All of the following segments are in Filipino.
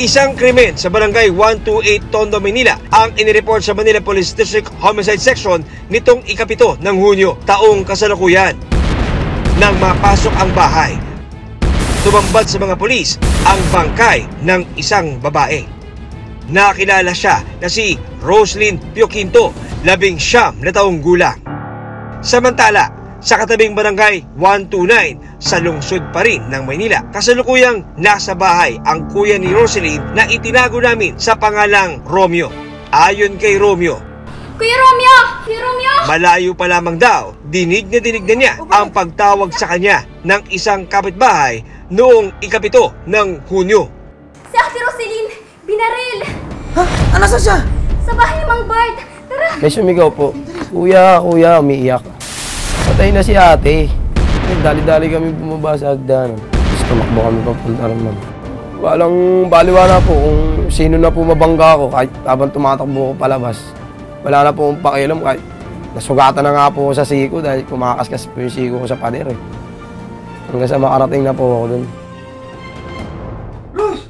Isang krimen sa Barangay 128 Tondo, Manila ang inireport sa Manila Police District Homicide Section nitong ika-7 ng Hunyo, taong kasalukuyan. Nang mapasok ang bahay, tumambad sa mga pulis ang bangkay ng isang babae. Nakilala siya na si Roslyn Pioquinto, 19 na taong gulang. Samantala, sa katabing Barangay 129 sa lungsod pa rin ng Maynila, kasalukuyang nasa bahay ang kuya ni Roslyn na itinago namin sa pangalang Romeo. Ayon kay Romeo, Kuya Romeo! Kuya Romeo! malayo pa lamang daw, dinig na niya ang pagtawag sa kanya ng isang kapitbahay noong ika-7 ng Hunyo. Si Ate Roselyn, binaril! Ha? Nasaan siya? Sa bahay ni Mang Bart! Tara! May sumigaw po. Kuya, umiiyak. Patay na si ate. Dali-dali kami bumaba sa hagdanan. Tapos tumakbo kami papunta naman. Walang baliwala po kung sino na po mabangga ako kahit habang tumatakbo ko palabas. Wala na po akong pakialam kahit nasugatan na nga po ako sa siko dahil kumakaskas po yung siko ko sa pader eh. Hanggang sa makarating na po ako dun. Rose!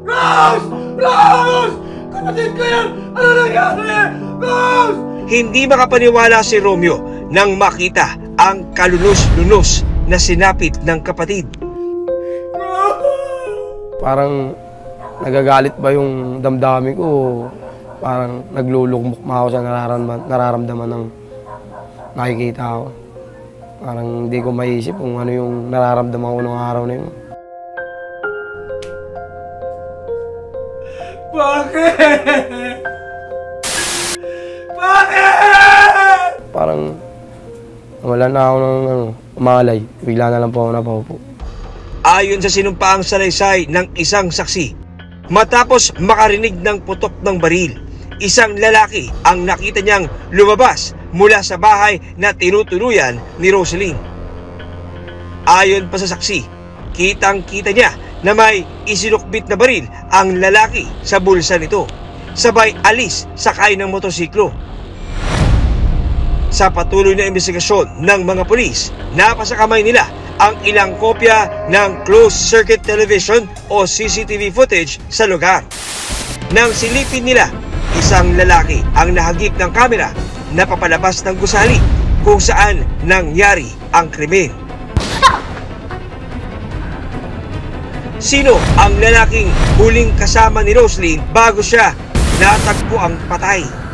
Rose! Rose! Kapatid ko yan! Ano nangyari? Rose! Hindi makapaniwala si Romeo nang makita ang kalunos-lunos na sinapit ng kapatid. Parang nagagalit ba yung damdamin ko? Parang naglulugmok ma ako sa nararamdaman ng nakikita ko. Parang hindi ko maisip kung ano yung nararamdaman ko nung araw na yun. Bakit? Bakit? Parang wala na ako ng umalay. Bigla na lang po ako napaupo. Ayon sa sinumpaang salaysay ng isang saksi, matapos makarinig ng putok ng baril, isang lalaki ang nakita niyang lumabas mula sa bahay na tinutuluyan ni Roslyn. Ayon pa sa saksi, kitang-kita niya na may isinukbit na baril ang lalaki sa bulsa nito, sabay alis sakay ng motosiklo. Sa patuloy na investigasyon ng mga pulis, napasa kamay nila ang ilang kopya ng closed-circuit television o CCTV footage sa lugar. Nang silipin nila, isang lalaki ang nahagip ng kamera na papalabas ng gusali kung saan nangyari ang krimen. Sino ang lalaking huling kasama ni Roslyn bago siya natagpo ang patay?